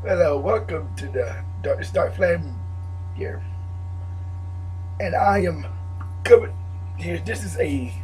Hello, welcome to the Dark Flame here. And I am coming here. This is a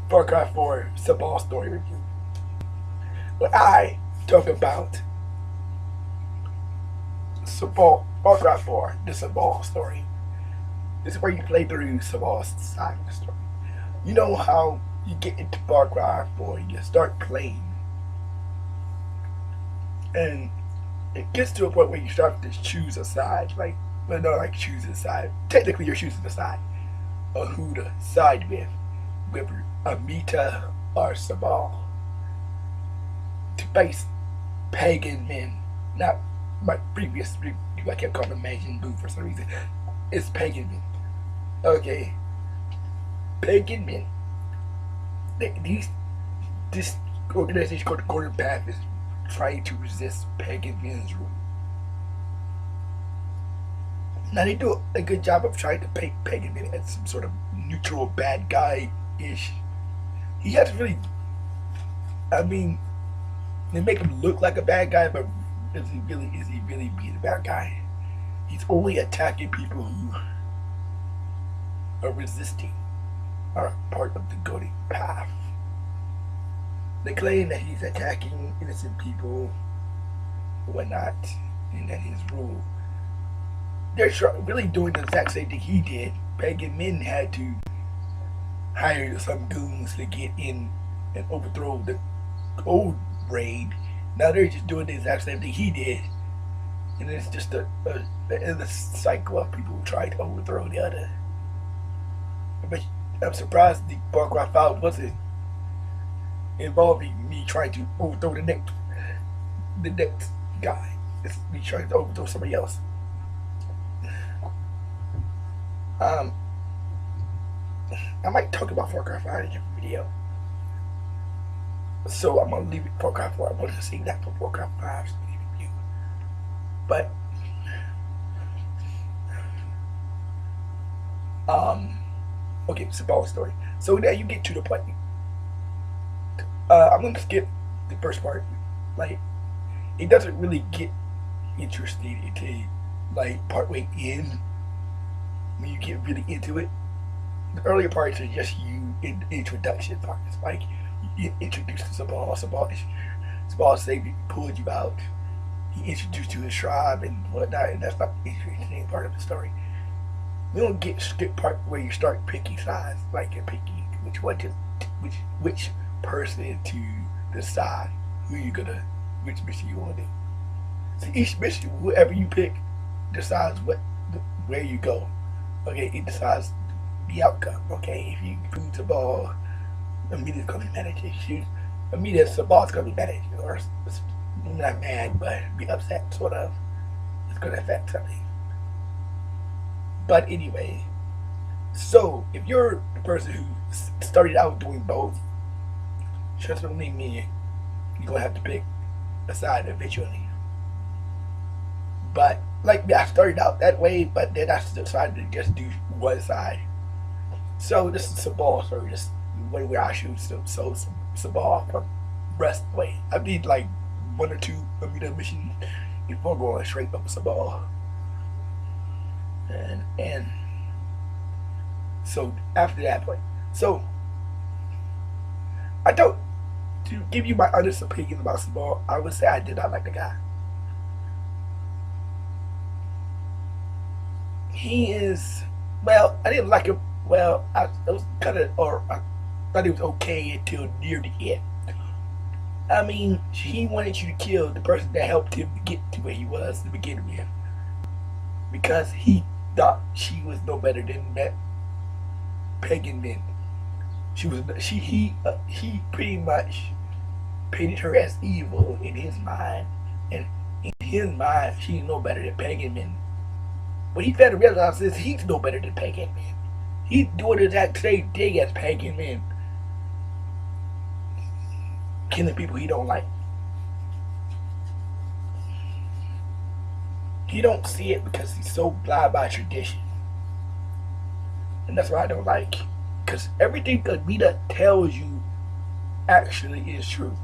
Far Cry 4 Sabal Story review. But I talk about Far Cry 4, the Sabal Story. This is where you play through Sabal's side of the story. You know how you get into Far Cry 4, you start playing. And it gets to a point where you start to choose a side. Well, not like choose a side. Technically, you're choosing a side on who to side with, whether Amita or Sabal, to face pagan men. Not my previous review, I kept calling them Majin Buu for some reason. It's pagan men. Okay, pagan men. This organization called the Golden Path is trying to resist pagan men's rule. Now they do a good job of trying to paint pagan men as some sort of neutral bad guy-ish. He has really, I mean, they make him look like a bad guy, but is he really being a bad guy? He's only attacking people who are resisting, are part of the Golden Path. They claim that he's attacking innocent people and whatnot, and that his rule. They're really doing the exact same thing he did. Pagan men had to hire some goons to get in and overthrow the old raid. Now they're just doing the exact same thing he did. And it's just a cycle of people who try to overthrow the other. But I'm surprised the Far Cry 5 wasn't involving me trying to overthrow the next guy. It's me trying to overthrow somebody else. I might talk about Far Cry 5 in a video. So I'm gonna leave it Far Cry 4. I'm gonna save that for Far Cry 5's review. But okay, it's a ball story. So now you get to the point. I'm gonna skip the first part. Like, it doesn't really get interesting until like partway in, when you get really into it. The earlier parts are just you in introduction parts. Like, you get introduced to Sabal saved you, pulled you out. He introduced you to his tribe and whatnot, and that's not the interesting part of the story. We don't get skip part where you start picking sides, like you're picking which person to decide which mission you want to do. So each mission, whoever you pick, decides where you go. Okay, it decides the outcome. Okay, if you shoot the ball, Amita's gonna be mad at you. Shoot the ball's gonna be mad at you, or not mad, but be upset, sort of. It's gonna affect something. But anyway, so if you're the person who started out doing both, trust me, you're gonna have to pick a side eventually. But like me, I started out that way, but then I decided to just do one side. So this is Sabal story, just one where I shoot Sabal from rest way. I need like one or two Amita missions before going straight up Sabal. And so after that point, so I don't, to give you my honest opinion about Sabal, I would say I did not like the guy. He is, well, I didn't like him. Well, I was kind of, or I thought he was okay until near the end. I mean, he wanted you to kill the person that helped him to get to where he was to begin with, because he thought she was no better than that pagan men. He pretty much painted her as evil in his mind, and in his mind, she's no better than pagan men. What he failed to realize is he's no better than pagan men. He's doing the exact same thing as pagan men, killing people he don't like. He don't see it because he's so blind by tradition, and that's why I don't like. Because everything Amita tells you actually is true.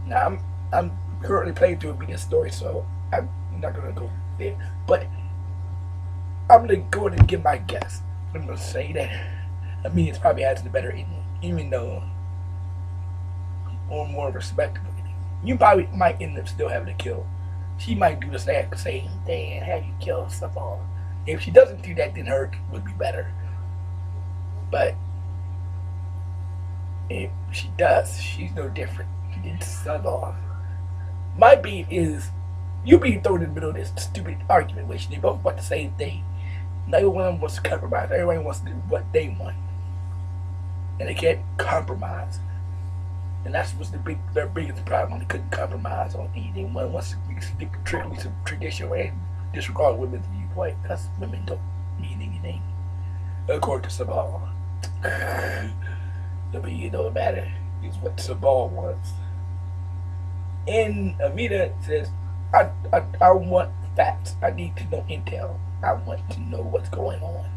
Now I'm currently playing through Amita's story, so I'm not gonna go there. But I'm gonna go ahead and give my guess. I'm gonna say that Amita's probably has the better ending, even though on more respectable. You probably might end up still having to kill. She might do the same thing and have you kill Sabal. If she doesn't do that, then her would be better. But if she does, she's no different than Sabal. My beef is you being thrown in the middle of this stupid argument, which they both want the same thing. Neither one of them wants to compromise. Everybody wants to do what they want, and they can't compromise. And that's what's their biggest problem. They couldn't compromise on anything. One wants to stick strictly to tradition and disregard women's viewpoint. Because women don't mean anything, according to Sabal. I mean, it don't matter. It's what Sabal wants. And Amita says, I want facts. I need to know intel. I want to know what's going on.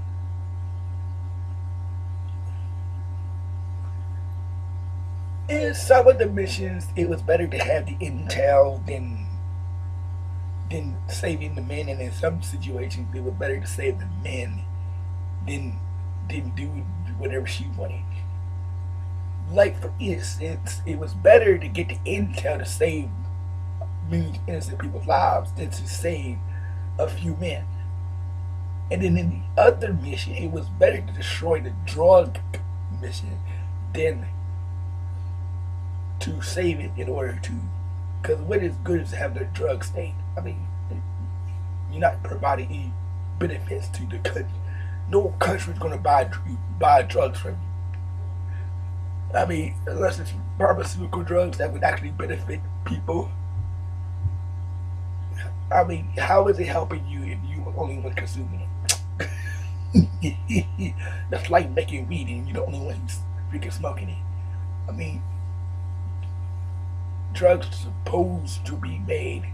In some of the missions, it was better to have the intel than saving the men, and in some situations, it was better to save the men than do whatever she wanted. Like for instance, it was better to get the intel to save millions of innocent people's lives than to save a few men. And then in the other mission, it was better to destroy the drug mission than to save it in order to, because what is good is to have the drug state. I mean, you're not providing any benefits to the country. No country's going to buy drugs from you. I mean, unless it's pharmaceutical drugs that would actually benefit people. I mean, how is it helping you if you are the only one consuming it? That's like making weed and you're the only one who's freaking smoking it. I mean, drugs are supposed to be made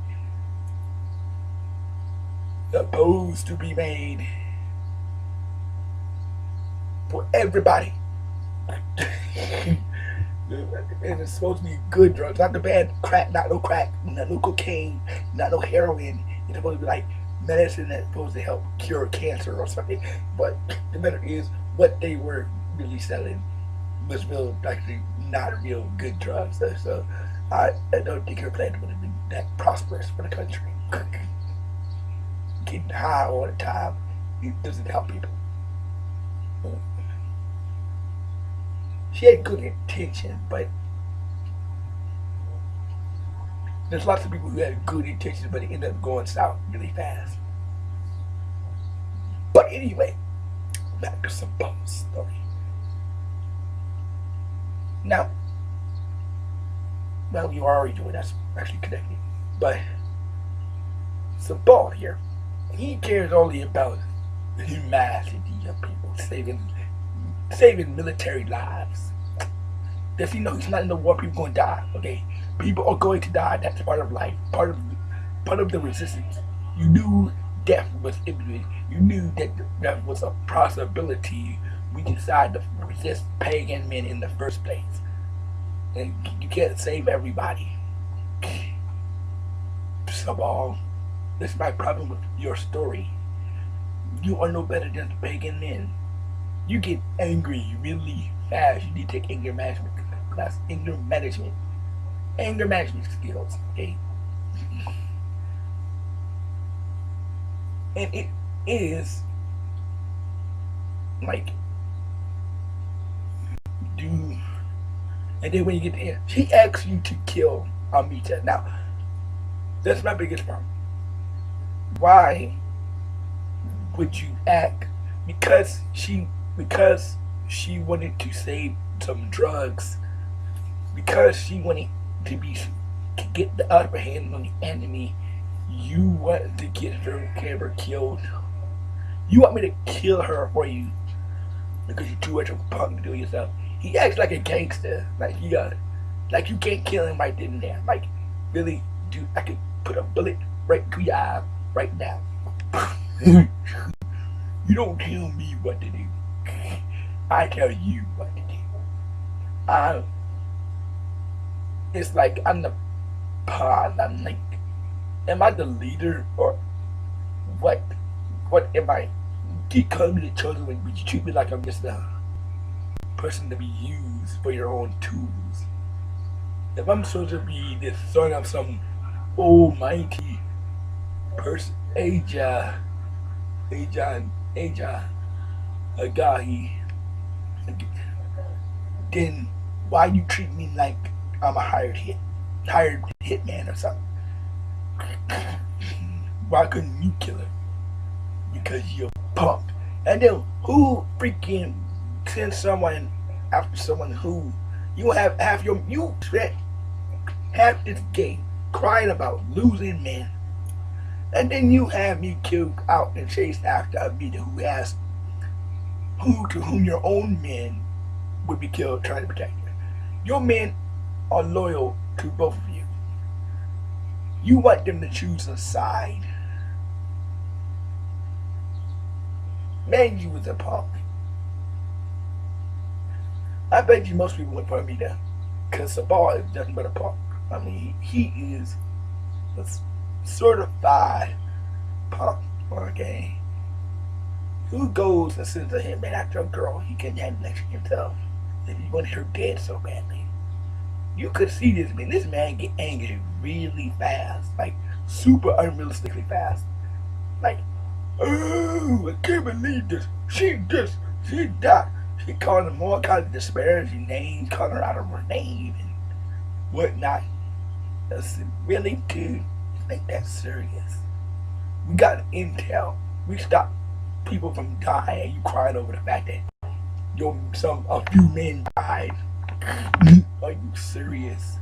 for everybody. And it's supposed to be good drugs, not the bad crack, not no crack, not no cocaine, not no heroin. It's supposed to be like medicine that's supposed to help cure cancer or something. But the matter is, what they were really selling was real, actually not real good drugs. So I don't think her plan would have been that prosperous for the country. Getting high all the time, it doesn't help people. She had good intention, but there's lots of people who had good intentions, but it ended up going south really fast. But anyway, back to Sabal Story. Now, well, you are already doing that's actually connected, but Sabal here, he cares only about the humanity of people, saving military lives. Does he know he's not in the war? People going to die. Okay, people are going to die. That's part of life. Part of the resistance. You knew death was imminent. You knew that that was a possibility. We decided to resist pagan men in the first place. And you can't save everybody. Sabal, this is my problem with your story. You are no better than the pagan men. You get angry really fast. You need to take anger management class, anger management skills, okay? And it is like and then when you get to end, she asks you to kill Amita. Now, that's my biggest problem. Why would you act? Because she wanted to save some drugs, because she wanted to get the upper hand on the enemy. You want to get her killed. You want me to kill her for you because you're too much of a punk to do it yourself. He acts like a gangster, like like you can't kill him right then and there. Like, really, dude, I could put a bullet right to your eye right now. You don't tell me what to do. I tell you what to do. It's like I'm the pod. I'm like, am I the leader or what? What am I? You keep calling me the chosen one, but you treat me like I'm just a person to be used for your own tools. If I'm supposed to be the son of some almighty person, Aja, Agahi, then why you treat me like I'm a hired hitman or something? Why couldn't you kill her? Because you're a punk. And then who freaking sends someone after someone who you have half your you spent half this game crying about losing men, and then you have me killed out and chased after a leader who has who to whom your own men would be killed trying to protect you. Your men are loyal to both of you. You want them to choose a side. Man, you was a punk. I bet you most people would put me there. Because Sabal is nothing but a punk. I mean, he is a certified punk, okay? Who goes and sends a hitman after a girl he can handle next to himself if you want her dead so badly? You could see this man. This man get angry really fast. Like, super unrealistically fast. Like, oh, I can't believe this. She died. She called him all kinds of disparaging names, calling her out of her name and whatnot. That's really, dude. Think that's serious. We got intel. We stopped people from dying. You crying over the fact that a few men died. Are you serious?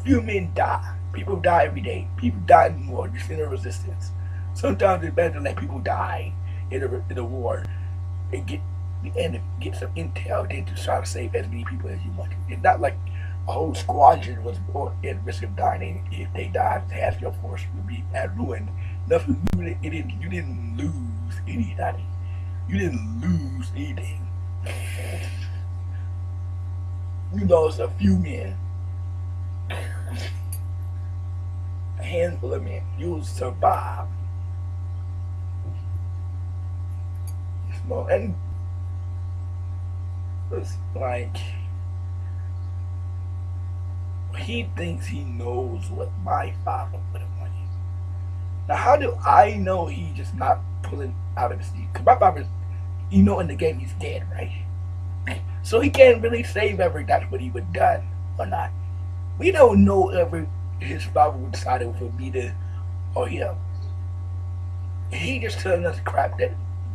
Few men die. People die every day. People die in war, just in a resistance. Sometimes it's better to let people die in a war and get some intel than to try to save as many people as you want to. It's not like a whole squadron was at risk of dying. If they died, half your force would be at ruin. Nothing. You didn't lose anybody. You didn't lose anything. You lost a few men. A handful of men. You'll survive. And it's like he thinks he knows what my father would have wanted. Now, how do I know he's just not pulling out of his seat? Because my father, in the game he's dead, right? So he can't really say whether that's what he would have done or not. We don't know if his father would decide for me to or him. He just telling us crap that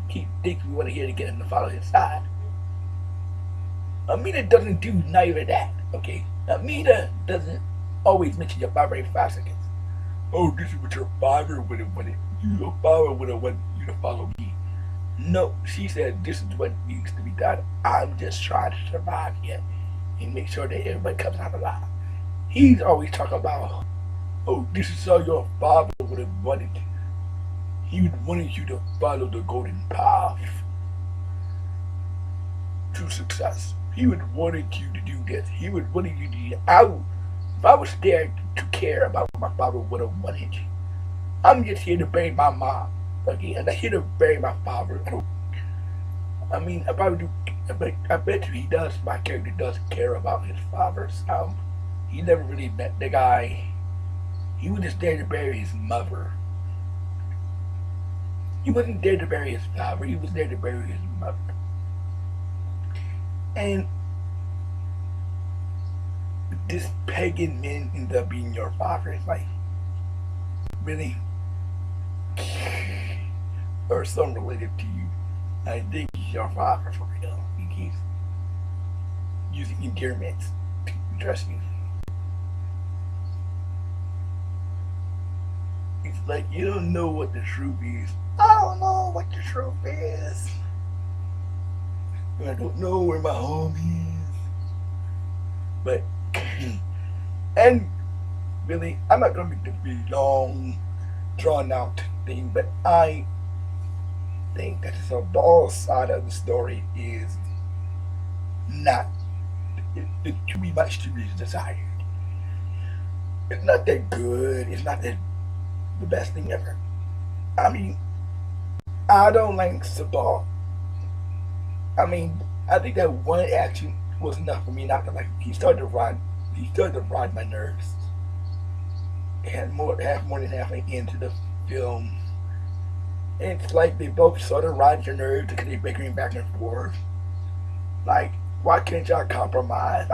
he thinks we want to hear to get him to follow his side. Amita doesn't do neither that, okay? Amita doesn't always mention your father every 5 seconds. Oh, this is what your father would have wanted. Your father would have wanted you to follow me. No, she said this is what needs to be done. I'm just trying to survive here and make sure that everybody comes out alive. He's always talking about, oh, this is how your father would have wanted. He would wanted you to follow the golden path to success. He would wanted you to do this. He would wanted you to do that. If I was there to care about what my father would have wanted, I'm just here to bury my mom. Okay, and I'm here to bury my father. I mean, I probably do. I bet you he does. My character does care about his father. He never really met the guy. He was just there to bury his mother. He wasn't there to bury his father. He was there to bury his mother. And this pagan man ended up being your father. It's like, really? Or some related to you. I think he's your father for real. He keeps using endearments to address you. It's like, you don't know what the truth is. I don't know what the truth is. I don't know where my home is. But, and really, I'm not going to make this be long, drawn out thing, but I think that the Sabal side of the story is not, it too much to be desired. It's not that good. It's not that the best thing ever. I mean, I don't like Sabal. I mean, I think that one action was enough for me not to like. He started to ride. He started to ride my nerves. It had more than halfway into the film. And it's like they both sort of ride your nerves because they're bickering back and forth. Like, why can't y'all compromise?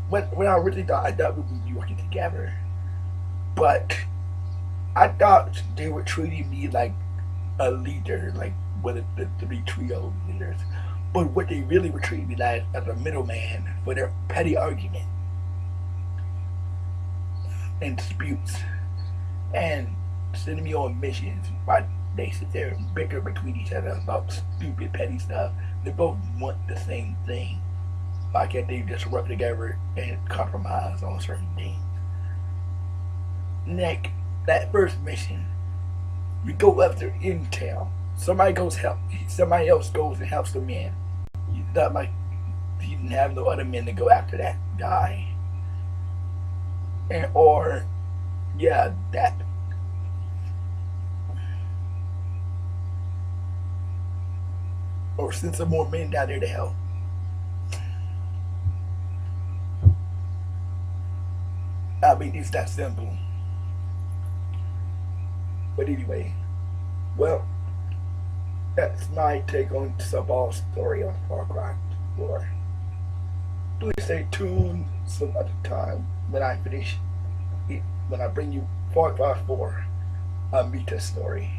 When I really thought we'd be working together, but I thought they were treating me like a leader, like one of the three trio leaders. But what they really were treating me like as a middleman for their petty argument and disputes and sending me on missions while they sit there and bicker between each other about stupid petty stuff. They both want the same thing. Why can't they just work together and compromise on certain things? Like that first mission, we go up there in town. Somebody else goes and helps the men. It's not like he didn't have no other men to go after that guy. And or yeah, that. Or send some more men down there to help. I mean, it's that simple. But anyway, well, that's my take on Sabal Story on Far Cry 4. Please stay tuned some other time when I finish it, when I bring you Far Cry 4, Mita story.